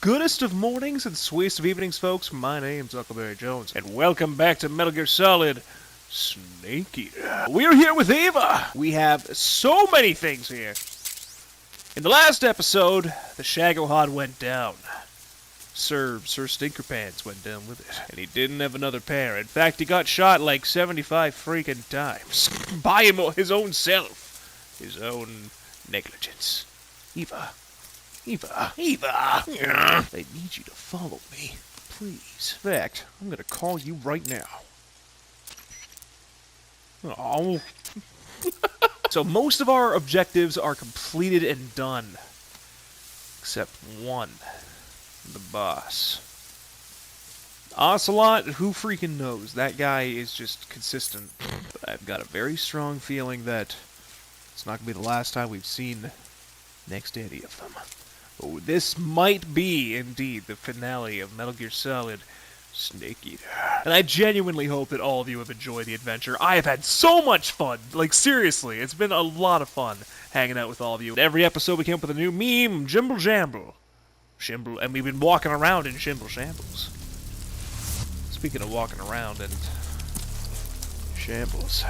Goodest of mornings and sweetest of evenings, folks. My name's Huckleberry Jones, and welcome back to Metal Gear Solid Snake Eater. We're here with Eva. We have so many things here. In the last episode, the Shagohod went down. Sir Stinkerpants went down with it, and he didn't have another pair. In fact, he got shot like 75 freaking times by his own self, his own negligence. Eva. I need you to follow me, please. In fact, I'm gonna call you right now. Oh. So most of our objectives are completed and done. Except one. The boss. Ocelot, who freaking knows? That guy is just consistent. But I've got a very strong feeling that it's not gonna be the last time we've seen next any of them. Oh, this might be, indeed, the finale of Metal Gear Solid Snake Eater. And I genuinely hope that all of you have enjoyed the adventure. I have had so much fun. Like, seriously, it's been a lot of fun hanging out with all of you. Every episode we came up with a new meme, Jimble Jamble. And we've been walking around in Shimble Shambles. Speaking of walking around and shambles.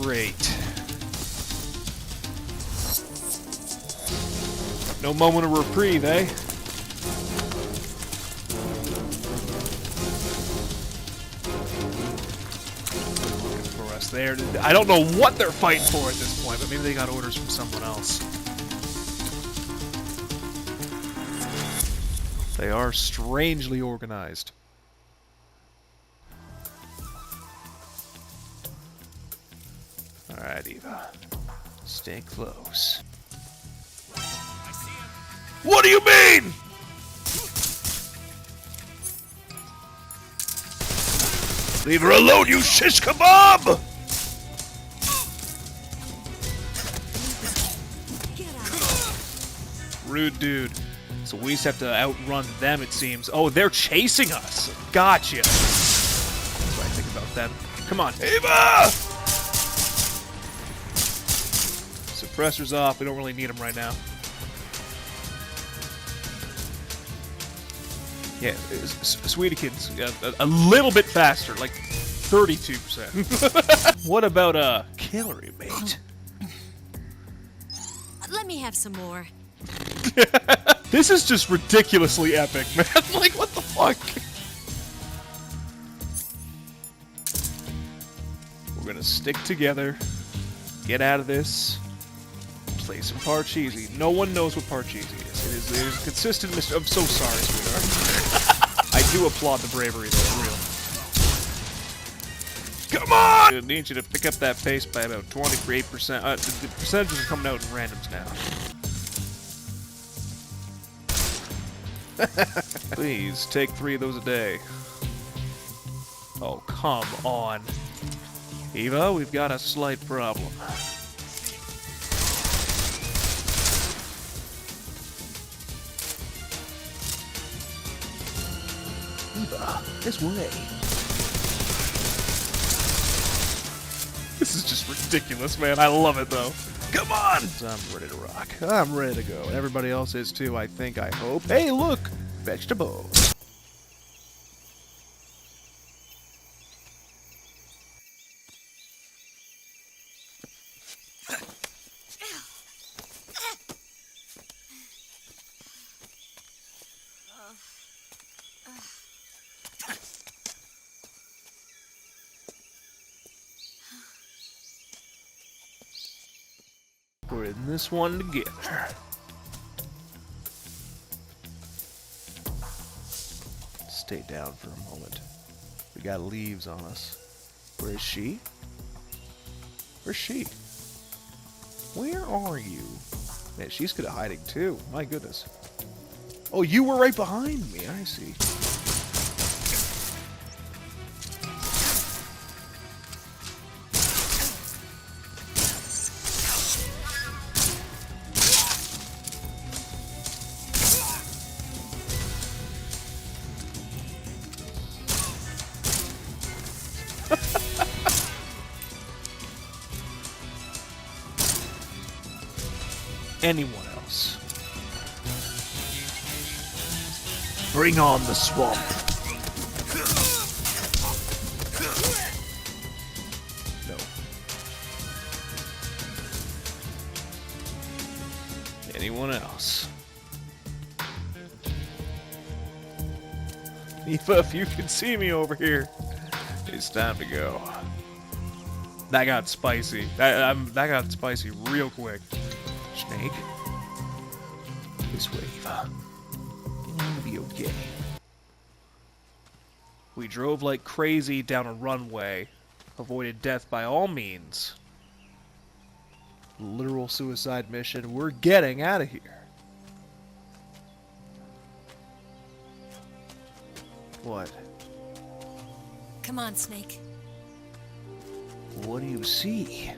Great. No moment of reprieve, eh? Looking for us there. I don't know what they're fighting for at this point, but maybe they got orders from someone else. They are strangely organized. Alright, Eva. Stay close. What do you mean?! Leave her alone, you shish kebab! Rude dude. So we just have to outrun them, it seems. Oh, they're chasing us! Gotcha! That's what I think about them. Come on, Eva! Suppressor's off. We don't really need them right now. Yeah, Sweetikins, a little bit faster, like 32%. What about a calorie mate? Let me have some more. This is just ridiculously epic, man. Like, what the fuck? We're gonna stick together, get out of this. Play some Parcheesi. No one knows what Parcheesi is. It is consistent. I'm so sorry, sweetheart. I do applaud the bravery, though, real. Come on! I need you to pick up that pace by about 28%. The percentages are coming out in randoms now. Please, take 3 of those a day. Oh, come on. Eva, we've got a slight problem. This way. This is just ridiculous, man. I love it, though. Come on! I'm ready to rock. I'm ready to go. Everybody else is, too, I think, I hope. Hey, look! Vegetables. We're in this one together. Stay down for a moment. We got leaves on us. Where is she? Where's she? Where are you? Man, she's good at hiding too. My goodness. Oh, you were right behind me. I see. anyone else. Bring on the swamp. No. Anyone else? Eva, if you can see me over here, it's time to go. That got spicy. That got spicy real quick. Snake. This way, Eva. It'll be okay. We drove like crazy down a runway. Avoided death by all means. Literal suicide mission. We're getting out of here. What? Come on, Snake. What do you see?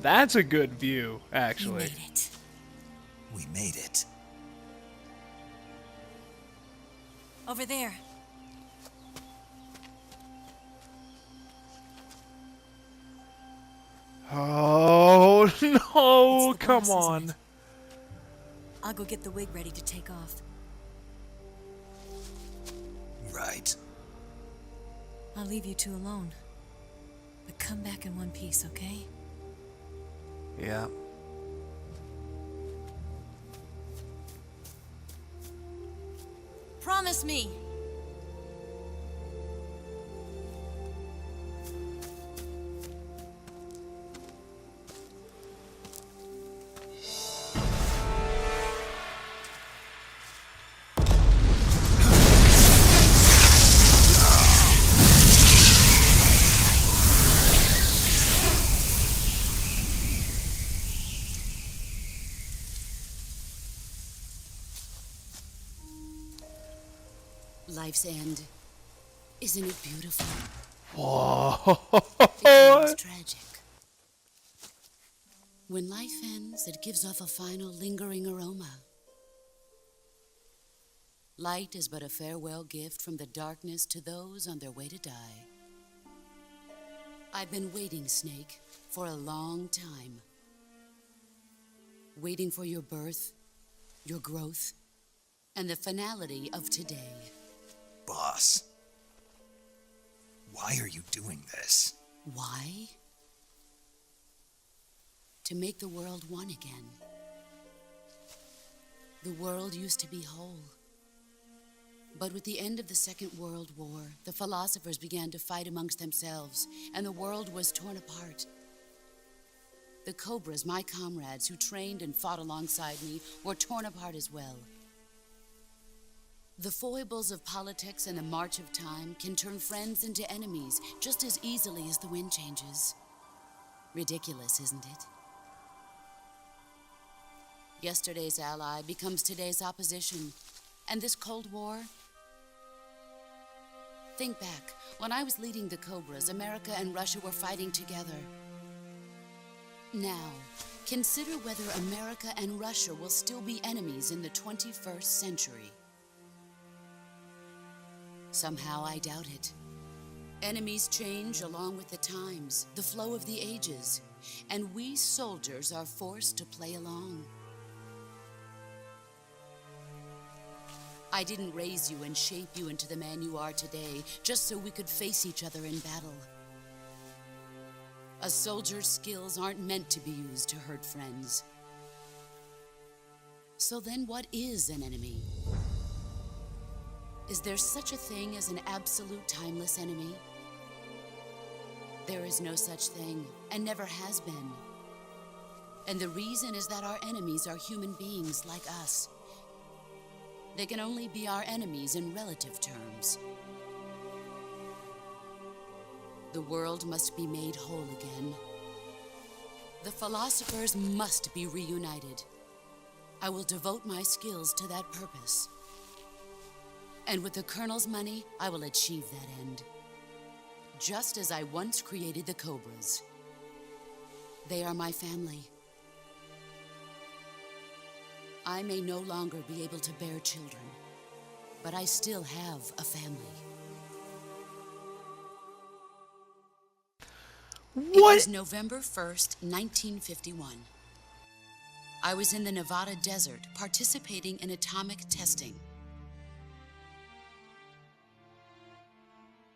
That's a good view, actually. You made it. We made it. Over there. Oh, no, It's the come boss, isn't on. it? I'll go get the wig ready to take off. Right. I'll leave you two alone. But come back in one piece, okay? Yeah. Promise me! Life's end. Isn't it beautiful? Whoa. It's tragic. When life ends, it gives off a final lingering aroma. Light is but a farewell gift from the darkness to those on their way to die. I've been waiting, Snake, for a long time. Waiting for your birth, your growth, and the finality of today. Boss. Why are you doing this? Why? To make the world one again. The world used to be whole. But with the end of the Second World War, the philosophers began to fight amongst themselves, and the world was torn apart. The Cobras, my comrades who trained and fought alongside me, were torn apart as well. The foibles of politics and the march of time can turn friends into enemies just as easily as the wind changes. Ridiculous, isn't it? Yesterday's ally becomes today's opposition. And this Cold War? Think back. When I was leading the Cobras, America and Russia were fighting together. Now, consider whether America and Russia will still be enemies in the 21st century. Somehow I doubt it. Enemies change along with the times, the flow of the ages, and we soldiers are forced to play along. I didn't raise you and shape you into the man you are today just so we could face each other in battle. A soldier's skills aren't meant to be used to hurt friends. So then what is an enemy? Is there such a thing as an absolute timeless enemy? There is no such thing, and never has been. And the reason is that our enemies are human beings like us. They can only be our enemies in relative terms. The world must be made whole again. The philosophers must be reunited. I will devote my skills to that purpose. And with the Colonel's money, I will achieve that end. Just as I once created the Cobras. They are my family. I may no longer be able to bear children, but I still have a family. It was November 1st, 1951. I was in the Nevada desert participating in atomic testing.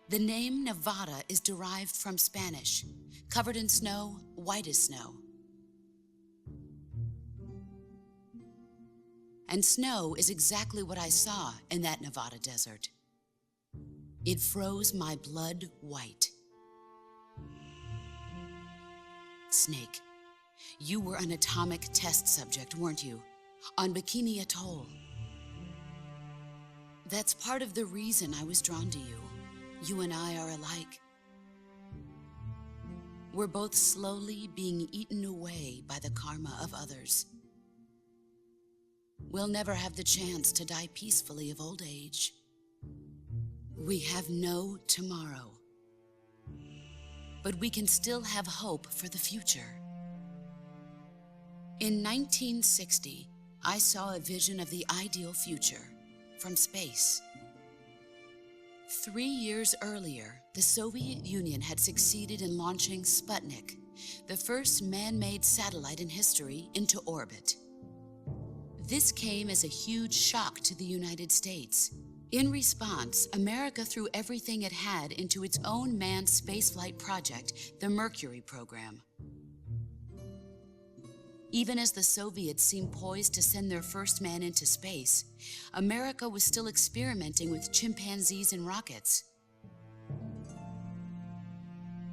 The name Nevada is derived from Spanish, covered in snow, white as snow. And snow is exactly what I saw in that Nevada desert. It froze my blood white. Snake, you were an atomic test subject, weren't you? On Bikini Atoll. That's part of the reason I was drawn to you. You and I are alike. We're both slowly being eaten away by the karma of others. We'll never have the chance to die peacefully of old age. We have no tomorrow. But we can still have hope for the future. In 1960, I saw a vision of the ideal future from space. 3 years earlier, the Soviet Union had succeeded in launching Sputnik, the first man-made satellite in history, into orbit. This came as a huge shock to the United States. In response, America threw everything it had into its own manned spaceflight project, the Mercury program. Even as the Soviets seemed poised to send their first man into space, America was still experimenting with chimpanzees and rockets.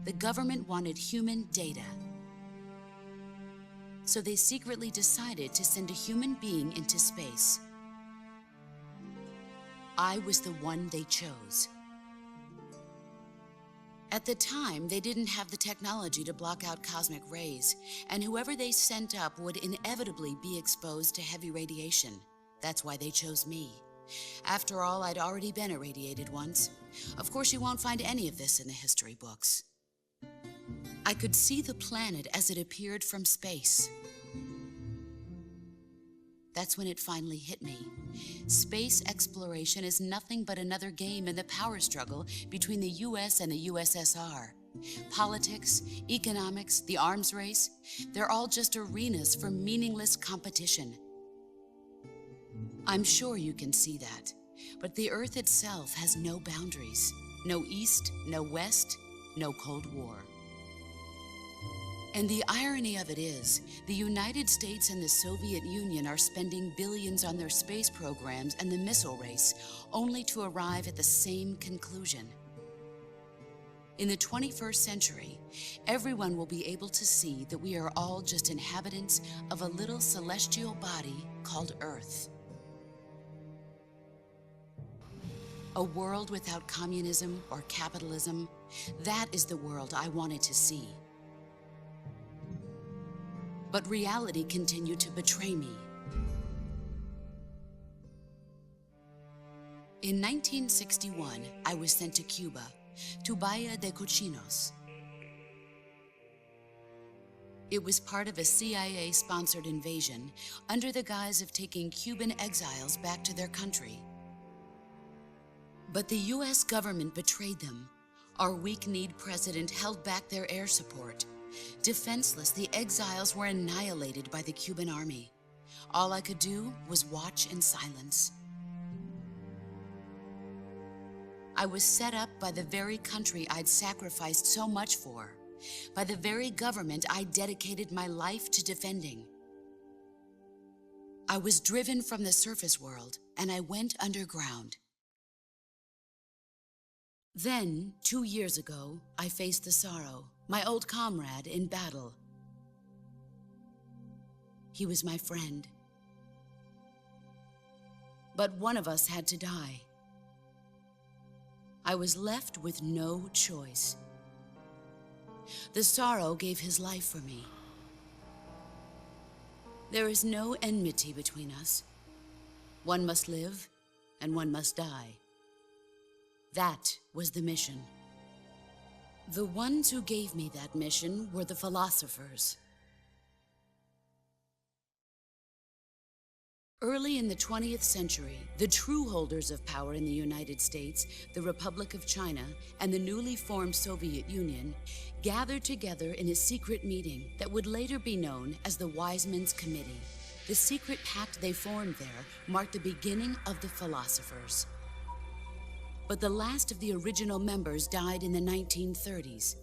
The government wanted human data. So they secretly decided to send a human being into space. I was the one they chose. At the time, they didn't have the technology to block out cosmic rays, and whoever they sent up would inevitably be exposed to heavy radiation. That's why they chose me. After all, I'd already been irradiated once. Of course, you won't find any of this in the history books. I could see the planet as it appeared from space. That's when it finally hit me. Space exploration is nothing but another game in the power struggle between the US and the USSR. Politics, economics, the arms race, they're all just arenas for meaningless competition. I'm sure you can see that, but the Earth itself has no boundaries. No East, no West, no Cold War. And the irony of it is, the United States and the Soviet Union are spending billions on their space programs and the missile race, only to arrive at the same conclusion. In the 21st century, everyone will be able to see that we are all just inhabitants of a little celestial body called Earth. A world without communism or capitalism, that is the world I wanted to see. But reality continued to betray me. In 1961, I was sent to Cuba, to Bahia de Cochinos. It was part of a CIA-sponsored invasion under the guise of taking Cuban exiles back to their country. But the US government betrayed them. Our weak-kneed president held back their air support. Defenseless, the exiles were annihilated by the Cuban army. All I could do was watch in silence. I was set up by the very country I'd sacrificed so much for, by the very government I dedicated my life to defending. I was driven from the surface world, and I went underground. Then, 2 years ago, I faced the sorrow, my old comrade in battle. He was my friend. But one of us had to die. I was left with no choice. The sorrow gave his life for me. There is no enmity between us. One must live, and one must die. That was the mission. The ones who gave me that mission were the philosophers. Early in the 20th century, the true holders of power in the United States, the Republic of China, and the newly formed Soviet Union gathered together in a secret meeting that would later be known as the Wise Men's Committee. The secret pact they formed there marked the beginning of the philosophers. But the last of the original members died in the 1930s.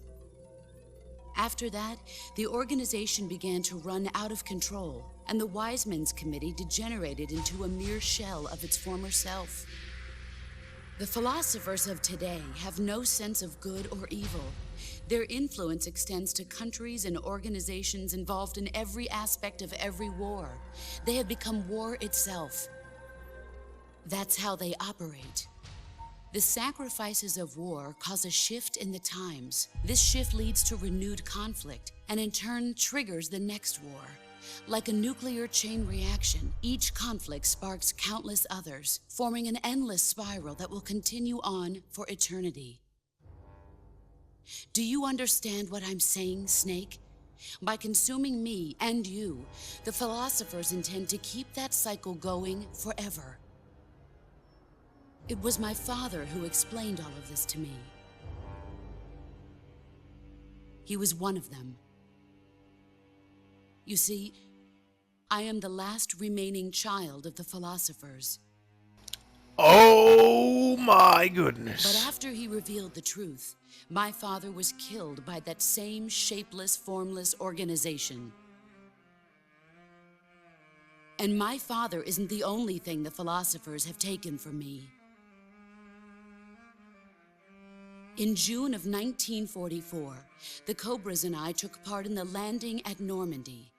After that, the organization began to run out of control, and the Wise Men's Committee degenerated into a mere shell of its former self. The philosophers of today have no sense of good or evil. Their influence extends to countries and organizations involved in every aspect of every war. They have become war itself. That's how they operate. The sacrifices of war cause a shift in the times. This shift leads to renewed conflict, and in turn triggers the next war. Like a nuclear chain reaction, each conflict sparks countless others, forming an endless spiral that will continue on for eternity. Do you understand what I'm saying, Snake? By consuming me and you, the philosophers intend to keep that cycle going forever. It was my father who explained all of this to me. He was one of them. You see, I am the last remaining child of the philosophers. Oh my goodness. But after he revealed the truth, my father was killed by that same shapeless, formless organization. And my father isn't the only thing the philosophers have taken from me. In June of 1944, the Cobras and I took part in the landing at Normandy.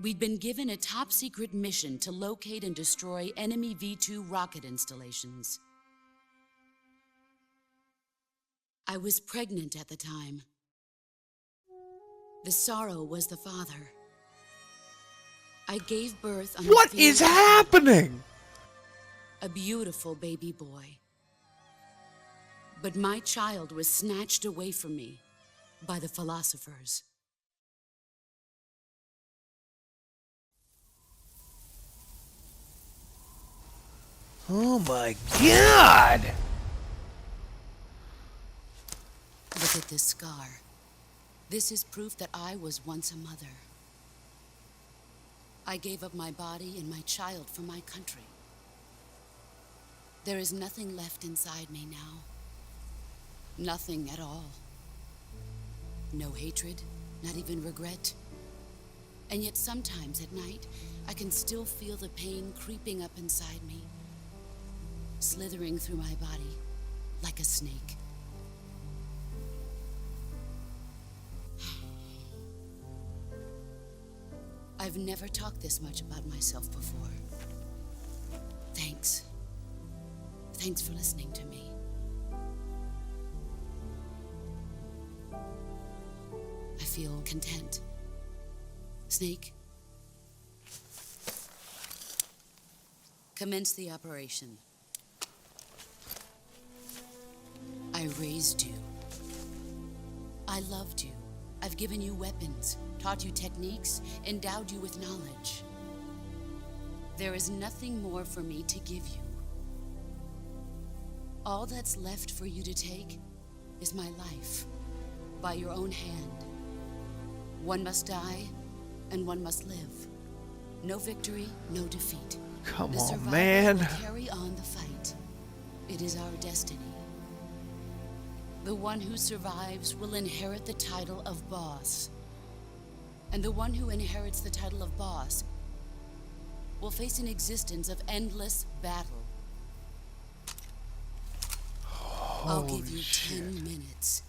We'd been given a top-secret mission to locate and destroy enemy V-2 rocket installations. I was pregnant at the time. The sorrow was the father. I gave birth on What is happening? a beautiful baby boy. But my child was snatched away from me by the philosophers. Oh my God! Look at this scar. This is proof that I was once a mother. I gave up my body and my child for my country. There is nothing left inside me now. Nothing at all. No hatred, not even regret. And yet sometimes at night, I can still feel the pain creeping up inside me, slithering through my body like a snake. I've never talked this much about myself before. Thanks. Thanks for listening to me. I feel content. Snake, commence the operation. I raised you. I loved you. I've given you weapons, taught you techniques, endowed you with knowledge. There is nothing more for me to give you. All that's left for you to take is my life, by your own hand. One must die, and one must live. No victory, no defeat. Come The on, survivor man. will carry on the fight. It is our destiny. The one who survives will inherit the title of boss. And the one who inherits the title of boss will face an existence of endless battle. I'll give you 10 minutes.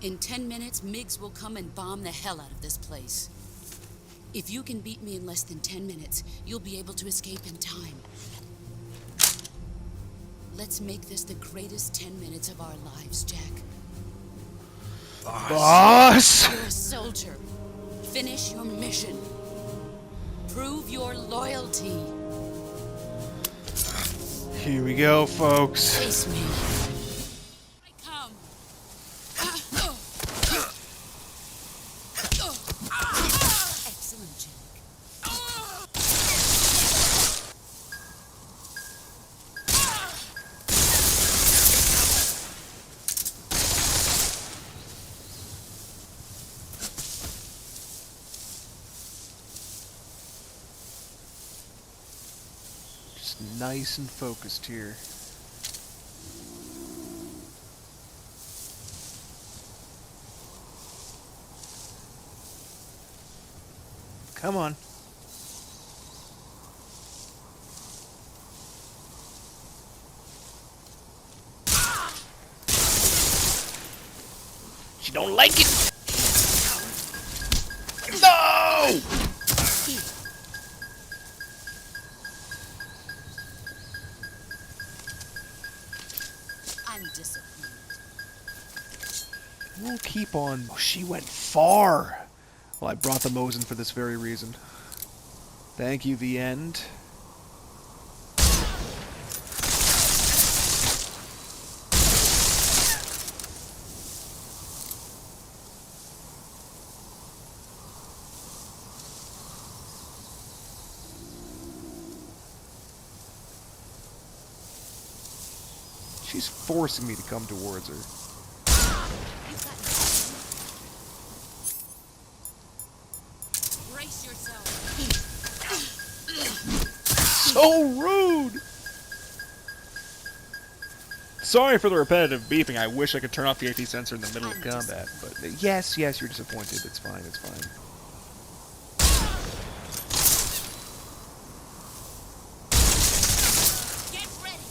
In 10 minutes, MiGs will come and bomb the hell out of this place. If you can beat me in less than 10 minutes, you'll be able to escape in time. Let's make this the greatest 10 minutes of our lives, Jack. Boss! You're a soldier. Finish your mission. Prove your loyalty. Here we go, folks. Face me. I come. Excellent, Jack. Just nice and focused here. Come on. She don't like it. No! I'm disappointed. We'll keep on. Oh, she went far. Well, I brought the Mosin for this very reason. Thank you, the end. She's forcing me to come towards her. Brace yourself. So rude! Sorry for the repetitive beeping. I wish I could turn off the AT sensor in the middle of combat. But yes, you're disappointed. It's fine, it's fine. Get ready.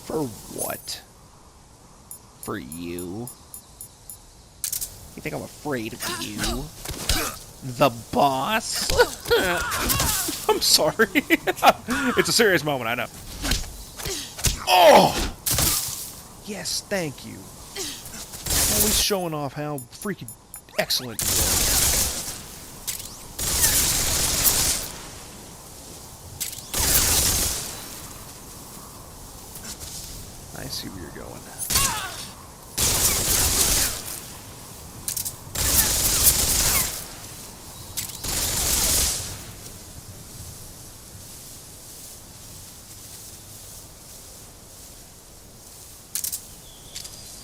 For what? For you? You think I'm afraid of you? The boss? I'm sorry. It's a serious moment, I know. Oh! Yes, thank you. Always showing off how freaking excellent you are. I see where you're going.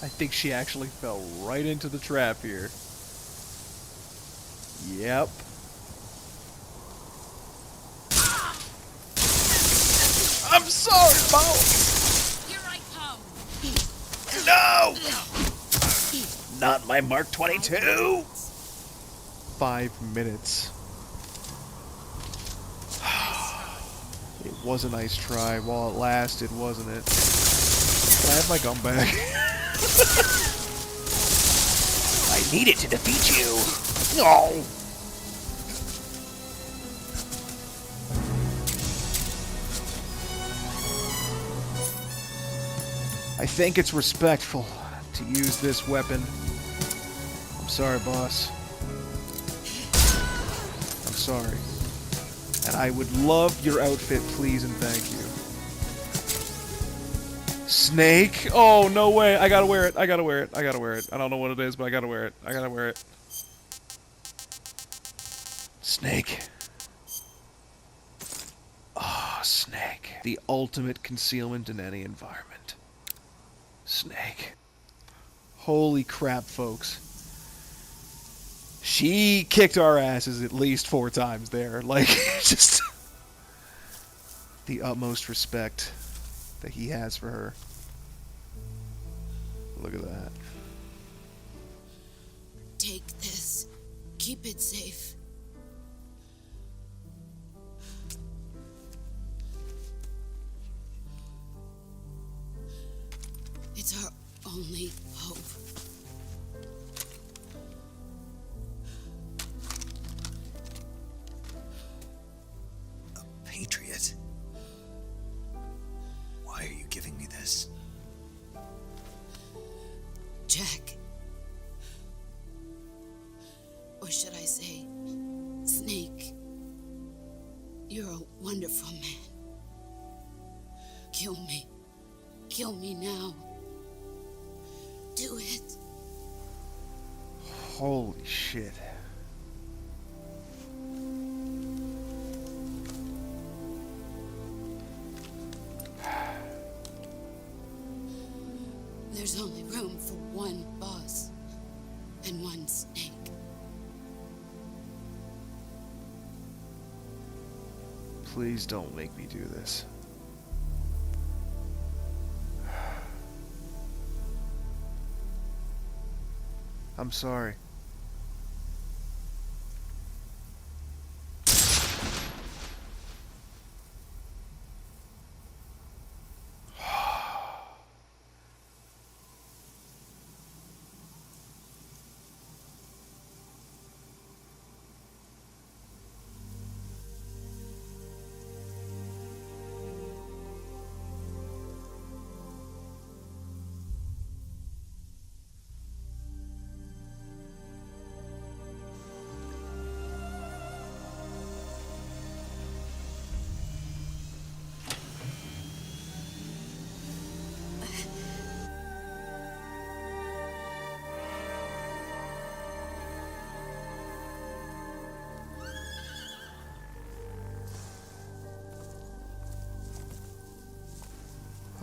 I think she actually fell right into the trap here. Yep. I'm sorry, Mo! Here I come. No! Not my Mark 22! 5 minutes. It was a nice try while it lasted, wasn't it? Can I have my gun back? I need it to defeat you. No. I think it's respectful to use this weapon. I'm sorry, boss. I'm sorry. And I would love your outfit, please and thank you. Snake? Oh, no way. I gotta wear it. I gotta wear it. I gotta wear it. I don't know what it is, but I gotta wear it. I gotta wear it. Snake. Oh, Snake. The ultimate concealment in any environment. Snake. Holy crap, folks. She kicked our asses at least 4 times there. Like, just the utmost respect that he has for her. Look at that. Take this. Keep it safe. It's our only hope. A patriot? Why are you giving me this? Jack. Or should I say, Snake. You're a wonderful man. Kill me. Kill me now. Do it. Holy shit. There's only room for one boss and one snake. Please don't make me do this. I'm sorry.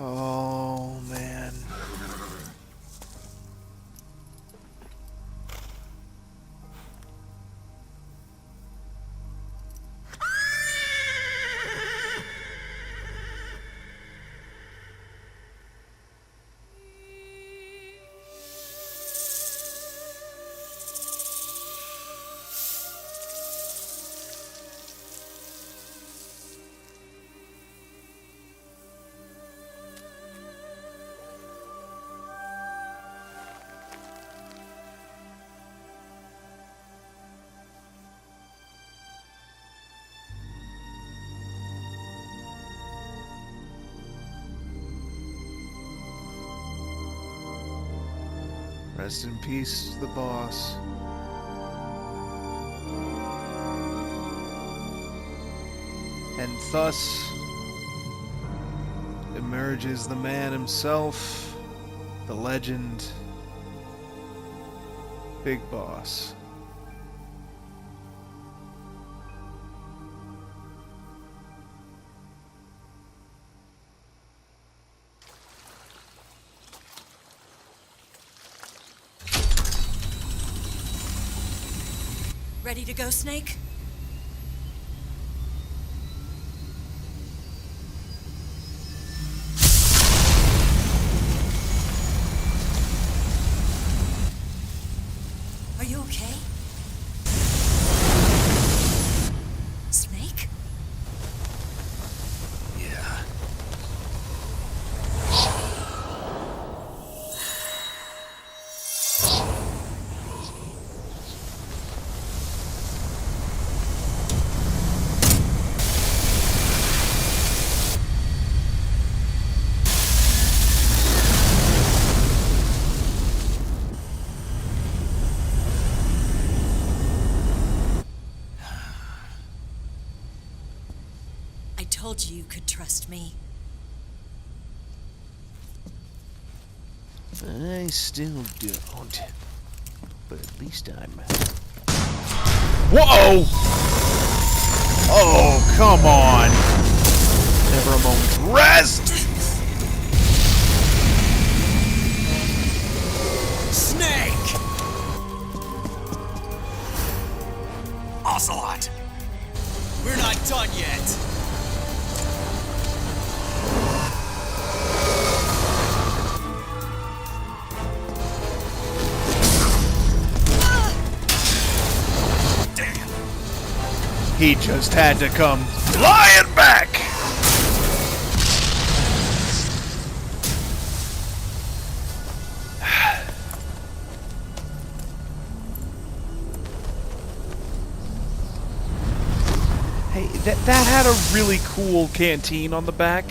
Oh, man. Rest in peace, the boss. And thus emerges the man himself, the legend, Big Boss. Ready to go, Snake? Are you okay? Snake? Yeah. I told you you could trust me. I still don't. But at least I'm... Whoa! Oh, come on! Never a moment's rest! Snake! Ocelot! We're not done yet! He just had to come flying back! Hey, that had a really cool canteen on the back,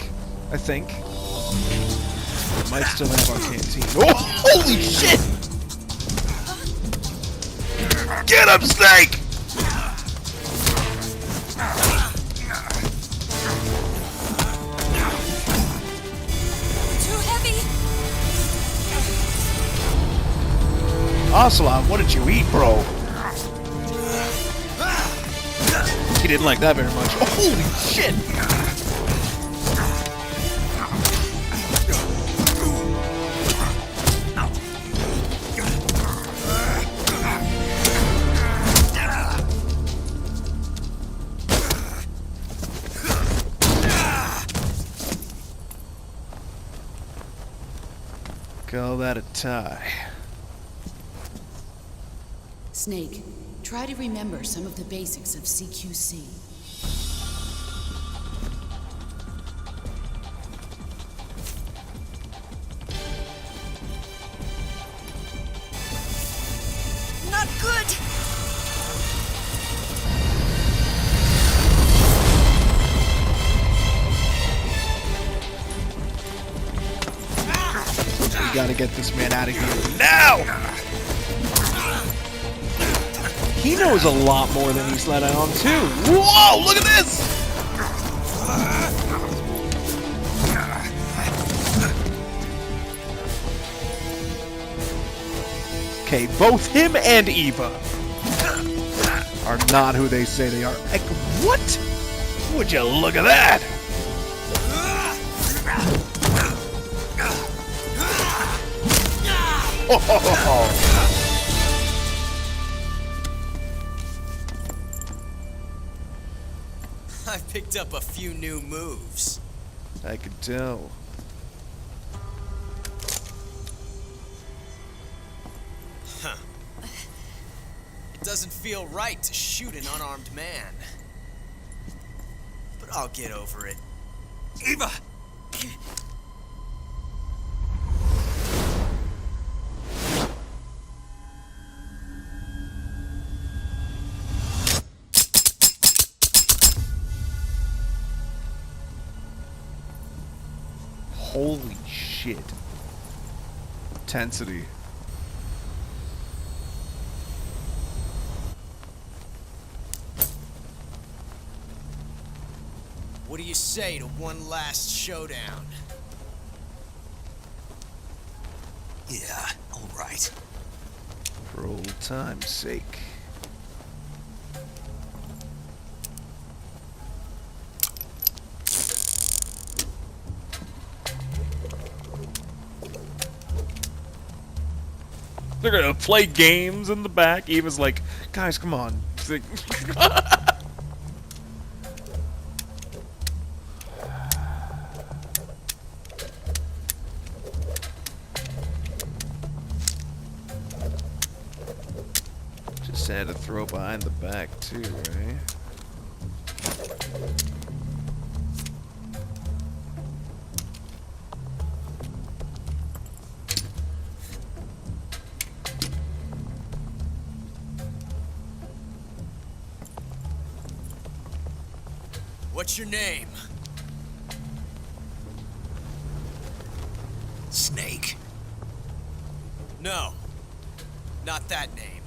I think. It might still have our canteen. Oh, holy shit! Get him, Snake! Too heavy! Ocelot, what did you eat, bro? He didn't like that very much. Oh, holy shit! Call that a tie. Snake, try to remember some of the basics of CQC. Not good! We gotta get this man out of here now! He knows a lot more than he's letting on, too. Whoa, look at this! Okay, both him and Eva are not who they say they are. Like, what? Would you look at that? Oh. I picked up a few new moves. I could tell. It doesn't feel right to shoot an unarmed man. But I'll get over it. Eva! Holy shit. Intensity. What do you say to one last showdown? Yeah, all right. For old time's sake. They're gonna play games in the back. Eva's like, guys, come on. Just had to throw behind the back too, right? What's your name? Snake. No, not that name.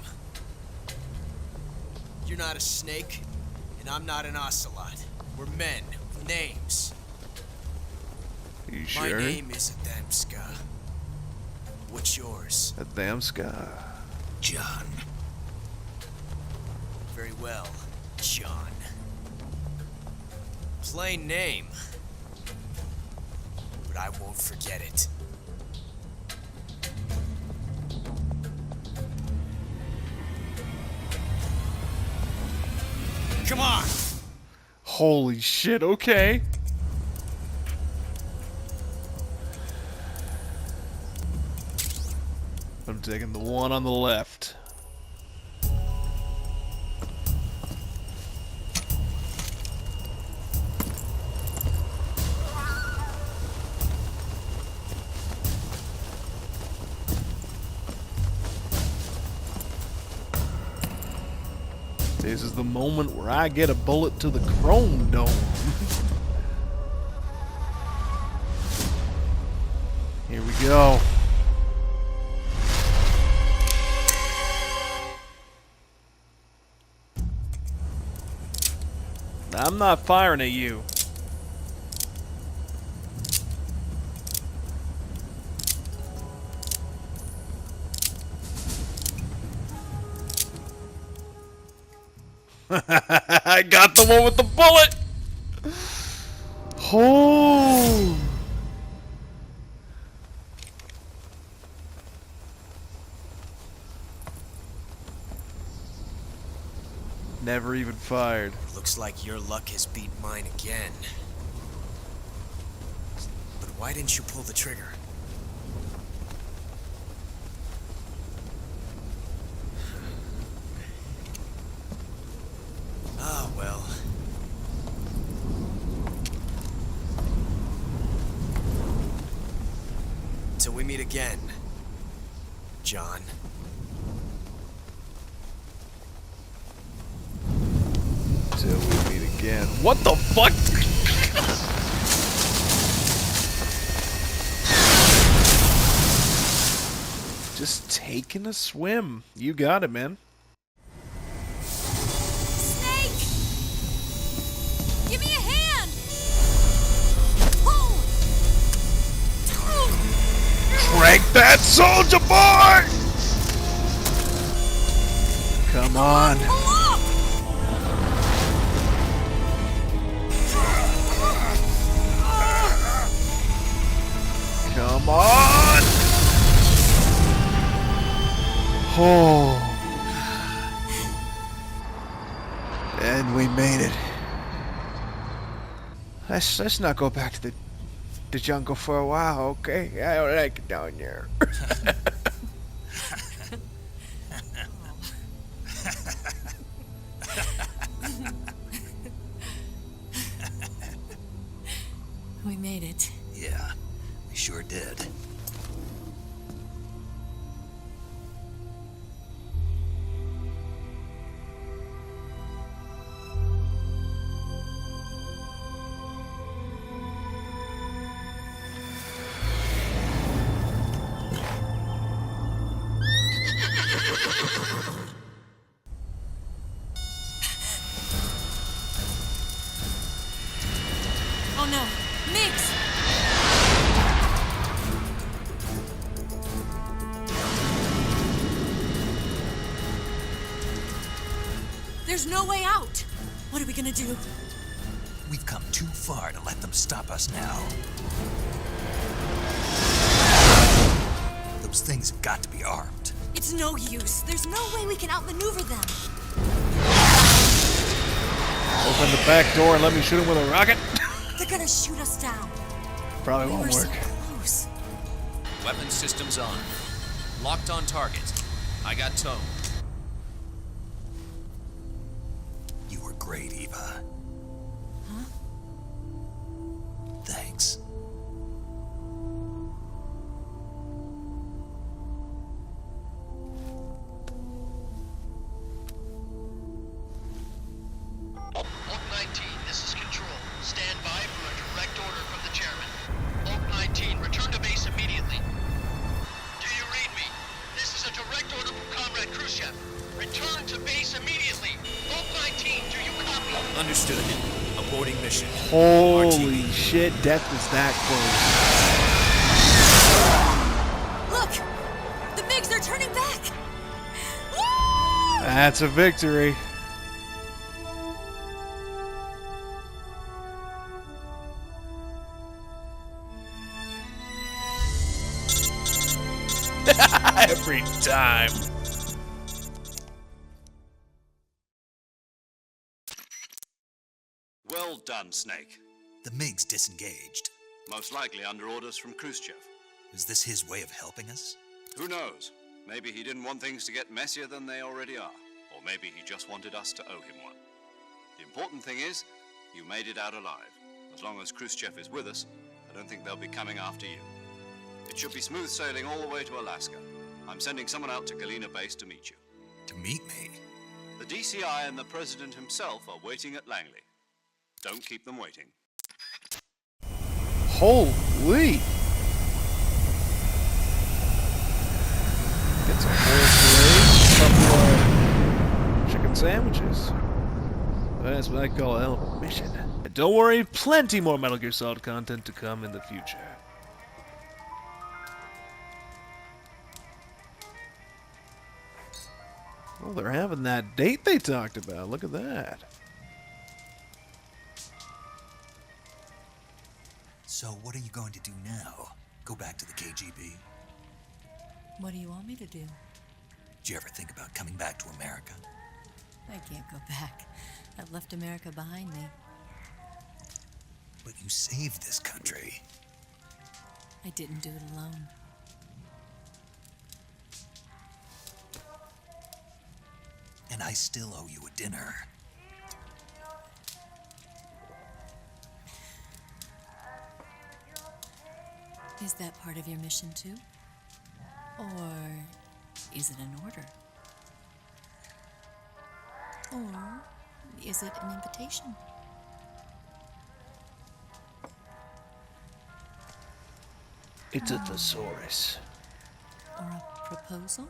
You're not a snake, and I'm not an Ocelot. We're men with names. You sure? My name is Adamska. What's yours? Adamska. John. Very well, John. Plain name, but I won't forget it. Come on! Holy shit, okay. I'm taking the one on the left. This is the moment where I get a bullet to the chrome dome. Here we go. I'm not firing at you. I got the one with the bullet. Oh. Never even fired. Looks like your luck has beat mine again. But why didn't you pull the trigger? Until we meet again, John. Till we meet again. What the fuck? Just taking a swim. You got it, man. Snake! Give me a hand! Pull! Crank that soldier boy! Come on. Pull up! Come on! Oh. And we made it. Let's not go back to the jungle for a while, okay? I don't like it down there. We made it. Yeah, we sure did. Oh no, Mix! There's no way out! What are we gonna do? We've come too far to let them stop us now. Those things have got to be armed. It's no use. There's no way we can outmaneuver them. Open the back door and let me shoot him with a rocket? They're gonna shoot us down. Probably We won't were so work. close. Weapon systems on. Locked on target. I got tone. You were great, Eva. Huh? Thanks. Oak 19, this is Control. Stand by for a direct order from the chairman. Oak 19, return to base immediately. Do you read me? This is a direct order from Comrade Khrushchev. Return to base immediately. Oak 19, do you copy? Understood. Aborting mission. Holy shit, death was that close. Look! The MiGs, they're turning back! Woo! That's a victory. Every time. Well done, Snake. The MiGs disengaged. Most likely under orders from Khrushchev. Is this his way of helping us? Who knows? Maybe he didn't want things to get messier than they already are. Or maybe he just wanted us to owe him one. The important thing is, you made it out alive. As long as Khrushchev is with us, I don't think they'll be coming after you. It should be smooth sailing all the way to Alaska. I'm sending someone out to Galena Base to meet you. To meet me? The DCI and the President himself are waiting at Langley. Don't keep them waiting. Holy! Gets a whole parade, a couple of chicken sandwiches. That's what I call a hell of a mission. And don't worry, plenty more Metal Gear Solid content to come in the future. Oh, they're having that date they talked about. Look at that. So what are you going to do now? Go back to the KGB? What do you want me to do? Did you ever think about coming back to America? I can't go back. I've left America behind me. But you saved this country. I didn't do it alone. And I still owe you a dinner. Is that part of your mission too? Or is it an order? Or is it an invitation? It's a thesaurus. Or a proposal?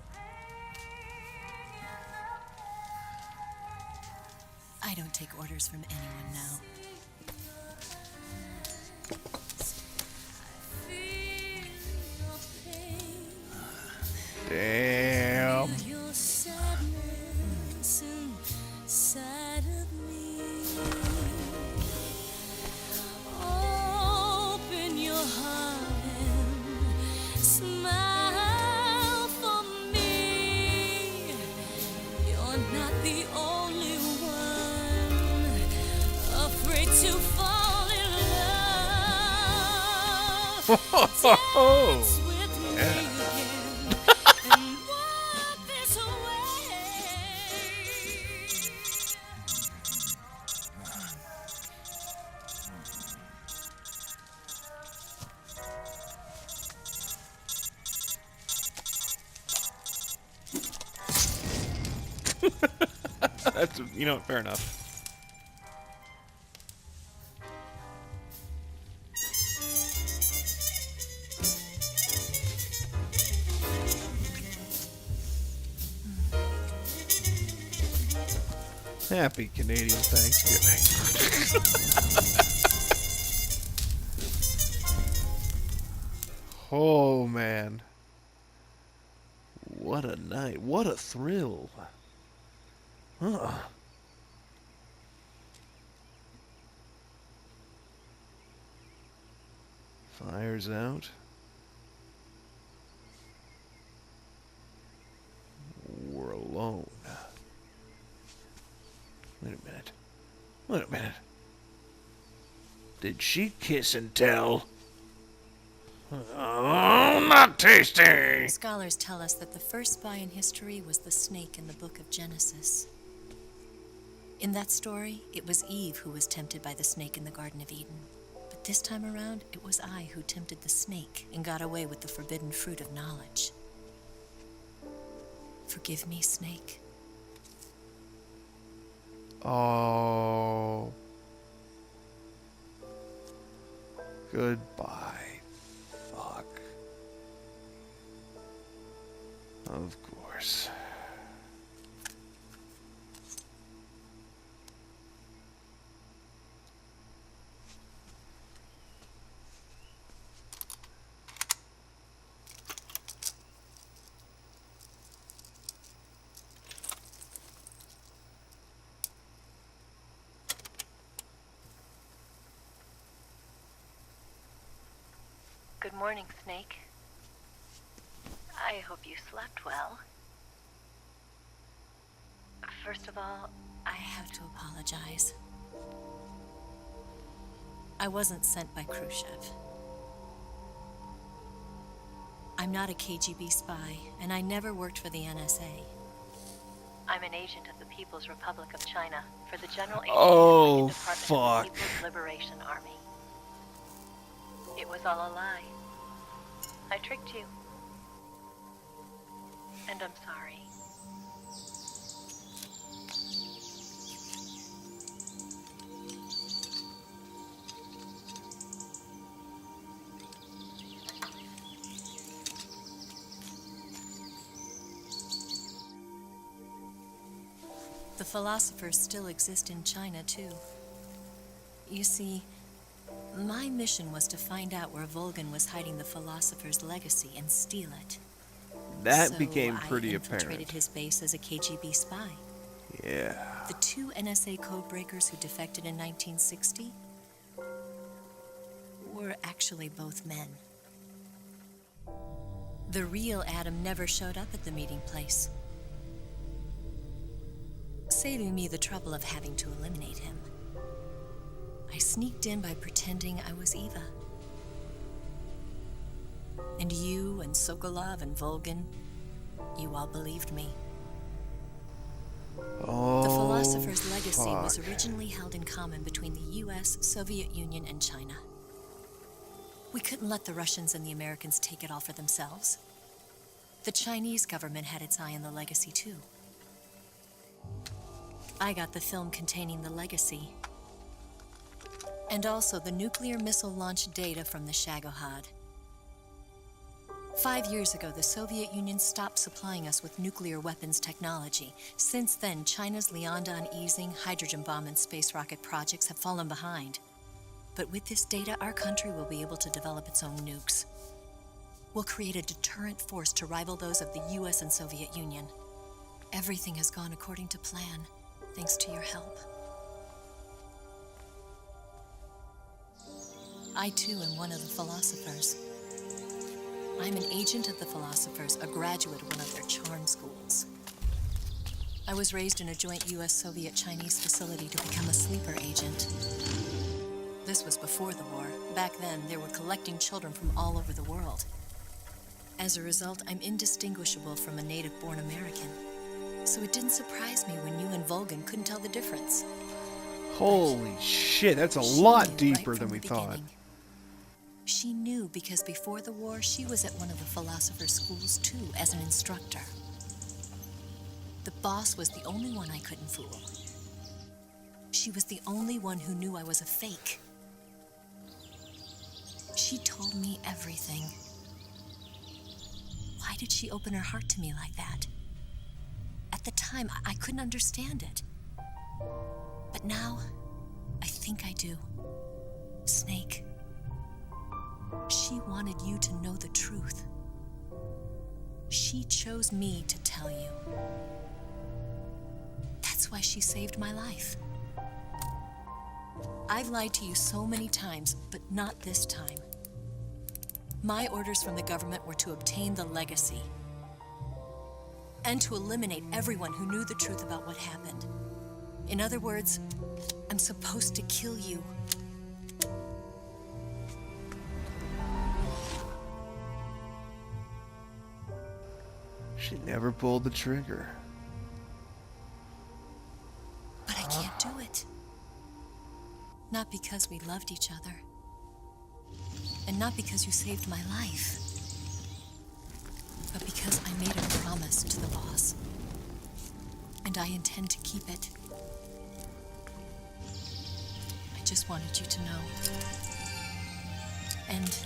I don't take orders from anyone now. Damn. Your sadness inside of me. Open your heart and smile for me. You're not the only one afraid to fall in love. Dance with me again and walk this way. That's, fair enough. Happy Canadian Thanksgiving. Oh, man. What a night. What a thrill. Huh. Fire's out. We're alone. Wait a minute. Wait a minute. Did she kiss and tell? Oh, not tasty! Scholars tell us that the first spy in history was the snake in the book of Genesis. In that story, it was Eve who was tempted by the snake in the Garden of Eden. But this time around, it was I who tempted the snake and got away with the forbidden fruit of knowledge. Forgive me, snake. Oh. Goodbye. Fuck. Of course. Good morning, Snake. I hope you slept well. First of all, I have to apologize. I wasn't sent by Khrushchev. I'm not a KGB spy, and I never worked for the NSA. I'm an agent of the People's Republic of China for the General Oh, Department of fuck. the People's Liberation Army. It was all a lie. I tricked you. And I'm sorry. The philosophers still exist in China, too. You see, my mission was to find out where Volgan was hiding the philosopher's legacy and steal it. That So became I pretty infiltrated apparent. his base as a KGB spy. Yeah. The two NSA codebreakers who defected in 1960 were actually both men. The real Adam never showed up at the meeting place, saving me the trouble of having to eliminate him. I sneaked in by pretending I was Eva. And you and Sokolov and Volgan, you all believed me. Oh, The philosopher's legacy was fuck. originally held in common between the US, Soviet Union, and China. We couldn't let the Russians and the Americans take it all for themselves. The Chinese government had its eye on the legacy, too. I got the film containing the legacy. And also the nuclear missile launch data from the Shagohod. 5 years ago, the Soviet Union stopped supplying us with nuclear weapons technology. Since then, China's Liaodong-Easing, hydrogen bomb, and space rocket projects have fallen behind. But with this data, our country will be able to develop its own nukes. We'll create a deterrent force to rival those of the US and Soviet Union. Everything has gone according to plan, thanks to your help. I, too, am one of the philosophers. I'm an agent of the philosophers, a graduate of one of their charm schools. I was raised in a joint US-Soviet-Chinese facility to become a sleeper agent. This was before the war. Back then, they were collecting children from all over the world. As a result, I'm indistinguishable from a native-born American. So it didn't surprise me when you and Volgan couldn't tell the difference. Holy shit, that's a lot deeper than we thought. She knew because before the war, she was at one of the philosopher's schools too, as an instructor. The boss was the only one I couldn't fool. She was the only one who knew I was a fake. She told me everything. Why did she open her heart to me like that? At the time, I couldn't understand it. But now, I think I do. Snake. She wanted you to know the truth. She chose me to tell you. That's why she saved my life. I've lied to you so many times, but not this time. My orders from the government were to obtain the legacy and to eliminate everyone who knew the truth about what happened. In other words, I'm supposed to kill you. She never pulled the trigger. But I can't do it. Not because we loved each other. And not because you saved my life. But because I made a promise to the boss. And I intend to keep it. I just wanted you to know. And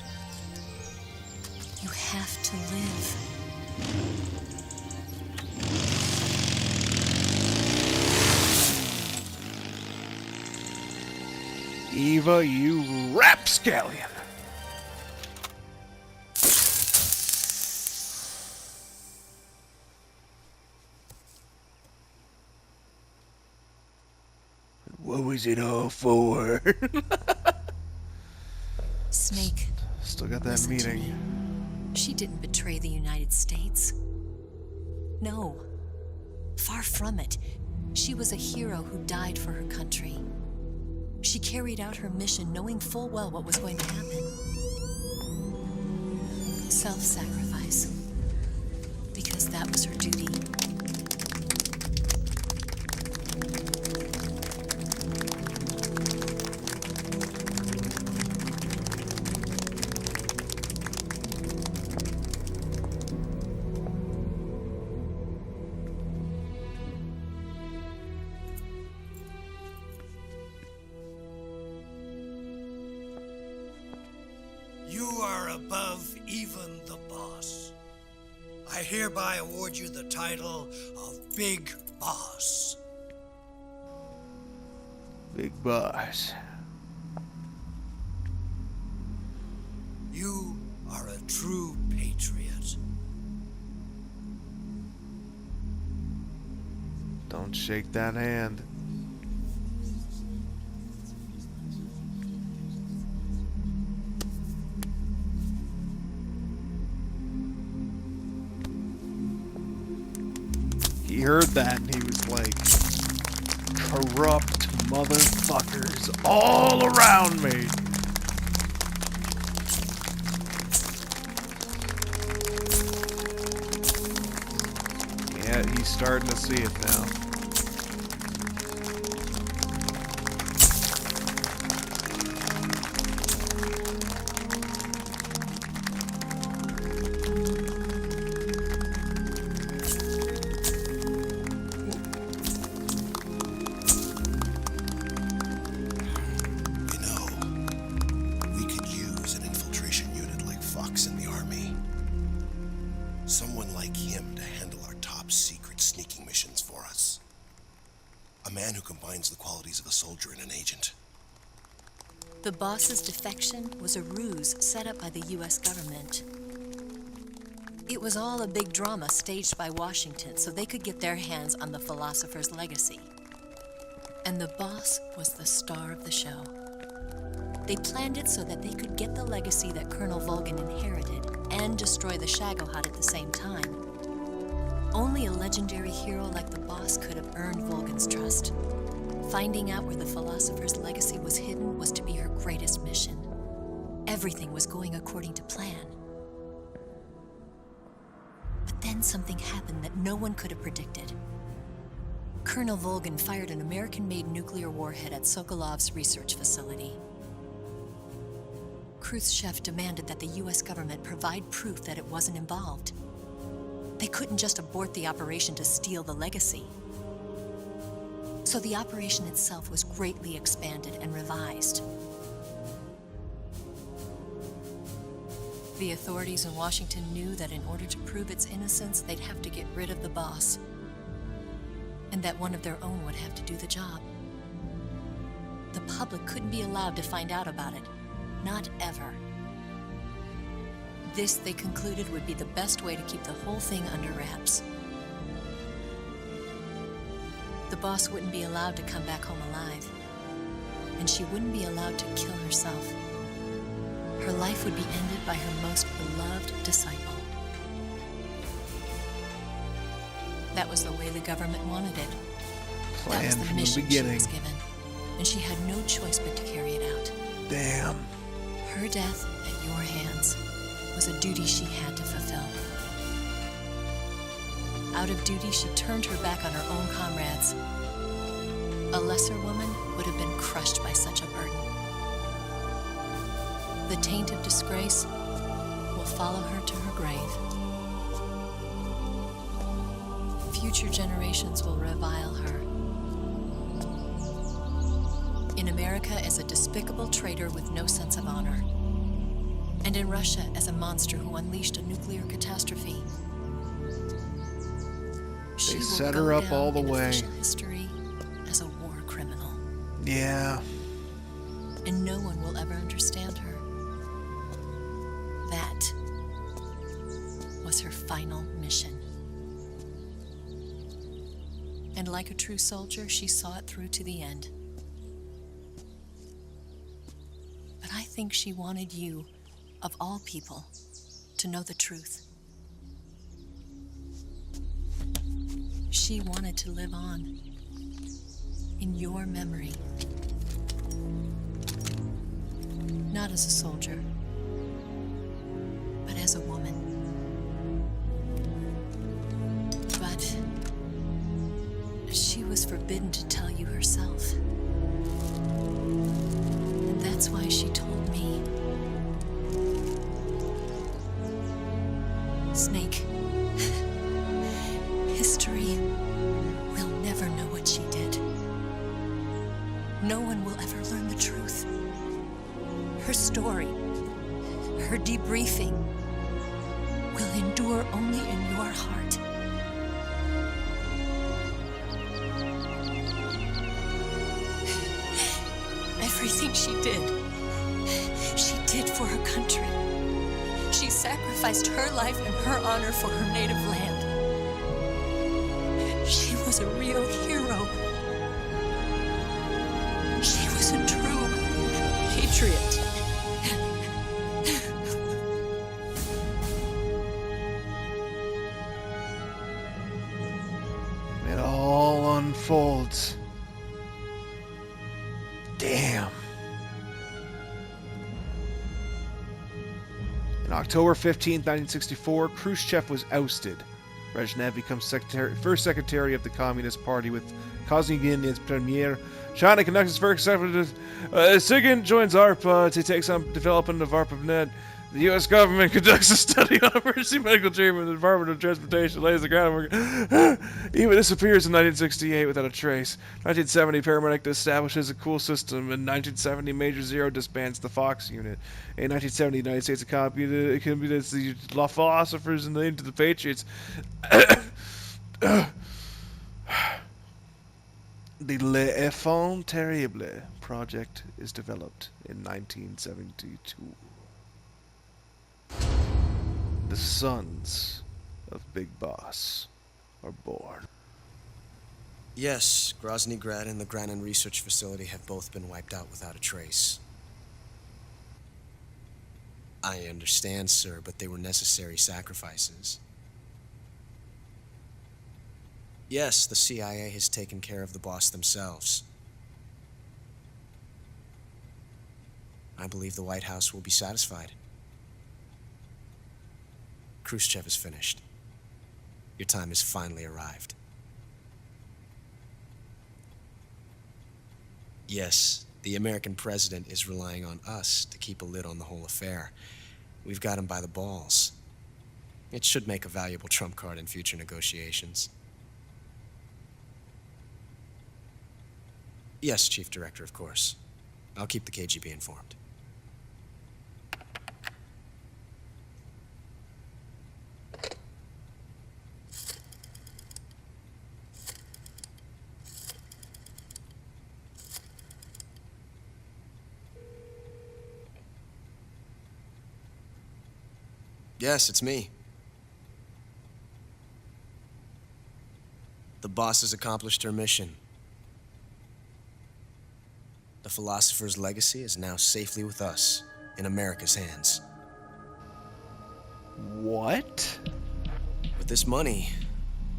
you have to live. Eva, you rapscallion! What was it all for? Snake. Still got that Listen to meeting. me. She didn't betray the United States. No. Far from it. She was a hero who died for her country. She carried out her mission knowing full well what was going to happen. Self-sacrifice. Because that was her duty. You are above even the boss. I hereby award you the title of Big Boss. Big boss. You are a true patriot. Don't shake that hand. He heard that and he was like, corrupt motherfuckers all around me. Yeah, he's starting to see it now. the army. Someone like him to handle our top secret sneaking missions for us. A man who combines the qualities of a soldier and an agent. The boss's defection was a ruse set up by the U.S. government. It was all a big drama staged by Washington so they could get their hands on the philosopher's legacy. And the boss was the star of the show. They planned it so that they could get the legacy that Colonel Volgan inherited and destroy the Shagohod at the same time. Only a legendary hero like the boss could have earned Volgan's trust. Finding out where the philosopher's legacy was hidden was to be her greatest mission. Everything was going according to plan. But then something happened that no one could have predicted. Colonel Volgan fired an American-made nuclear warhead at Sokolov's research facility. Khrushchev demanded that the U.S. government provide proof that it wasn't involved. They couldn't just abort the operation to steal the legacy. So the operation itself was greatly expanded and revised. The authorities in Washington knew that in order to prove its innocence, they'd have to get rid of the boss, and that one of their own would have to do the job. The public couldn't be allowed to find out about it. Not ever. This, they concluded, would be the best way to keep the whole thing under wraps. The boss wouldn't be allowed to come back home alive, and she wouldn't be allowed to kill herself. Her life would be ended by her most beloved disciple. That was the way the government wanted it. That was the mission she was given, and she had no choice but to carry it out. Damn. Her death at your hands was a duty she had to fulfill. Out of duty, she turned her back on her own comrades. A lesser woman would have been crushed by such a burden. The taint of disgrace will follow her to her grave. Future generations will revile her. In America as a despicable traitor with no sense of honor. And in Russia as a monster who unleashed a nuclear catastrophe. They set her up all the way. History as a war criminal. Yeah. And no one will ever understand her. That was her final mission. And like a true soldier, she saw it through to the end. But I think she wanted you, of all people, to know the truth. She wanted to live on in your memory. Not as a soldier, but as a woman. But she was forbidden to tell you herself. And that's why she told me. Snake, history will never know what she did. No one will ever learn the truth. Her story, her debriefing, will endure only in your heart. Everything she did for her country. She sacrificed her life and her honor for her native land. She was a real hero. She was a true patriot. It all unfolds. Damn. On October 15, 1964, Khrushchev was ousted. Brezhnev becomes first secretary of the Communist Party with Kozygin as premier. China conducts its first second joins ARPA to take some development of ARPANET. The U.S. government conducts a study on emergency medical treatment. The Department of Transportation lays the groundwork. Eva disappears in 1968 without a trace. 1970, paramedic establishes a cool system. In 1970, Major Zero disbands the Fox unit. In 1970, the United States accommodates the philosophers and into the Patriots. The L'Enfant Terrible project is developed in 1972. The sons of Big Boss are born. Yes, Grozny Grad and the Granin Research Facility have both been wiped out without a trace. I understand, sir, but they were necessary sacrifices. Yes, the CIA has taken care of the boss themselves. I believe the White House will be satisfied. Khrushchev is finished. Your time has finally arrived. Yes, the American president is relying on us to keep a lid on the whole affair. We've got him by the balls. It should make a valuable trump card in future negotiations. Yes, Chief Director, of course. I'll keep the KGB informed. Yes, it's me. The boss has accomplished her mission. The philosopher's legacy is now safely with us, in America's hands. What? With this money,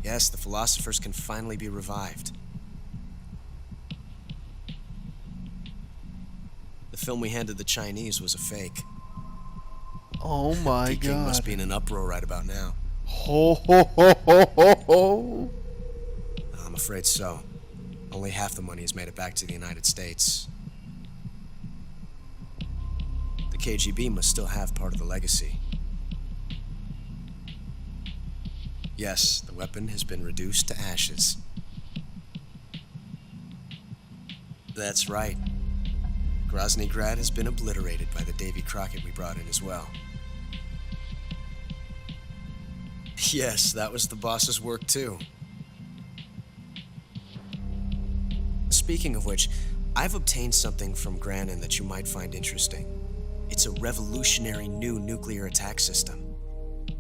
yes, the philosophers can finally be revived. The film we handed the Chinese was a fake. Oh my Peking god. must be in an uproar right about now. Ho ho ho ho ho ho. I'm afraid so. Only half the money has made it back to the United States. The KGB must still have part of the legacy. Yes, the weapon has been reduced to ashes. That's right. Grozny Grad has been obliterated by the Davy Crockett we brought in as well. Yes, that was the boss's work too. Speaking of which, I've obtained something from Granin that you might find interesting. It's a revolutionary new nuclear attack system.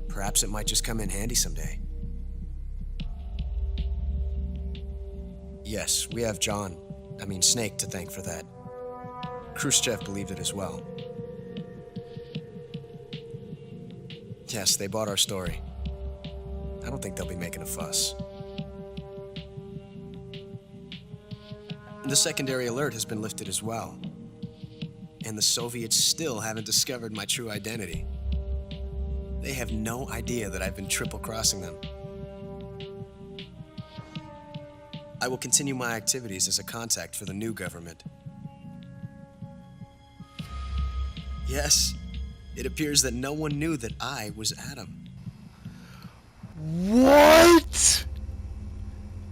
Perhaps it might just come in handy someday. Yes, we have Snake to thank for that. Khrushchev believed it as well. Yes, they bought our story. I don't think they'll be making a fuss. The secondary alert has been lifted as well. And the Soviets still haven't discovered my true identity. They have no idea that I've been triple-crossing them. I will continue my activities as a contact for the new government. Yes, it appears that no one knew that I was Adam. What?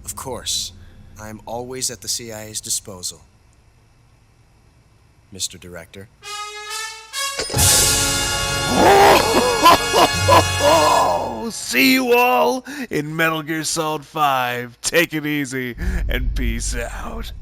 Of course, I am always at the CIA's disposal, Mr. Director. See you all in Metal Gear Solid 5. Take it easy and peace out.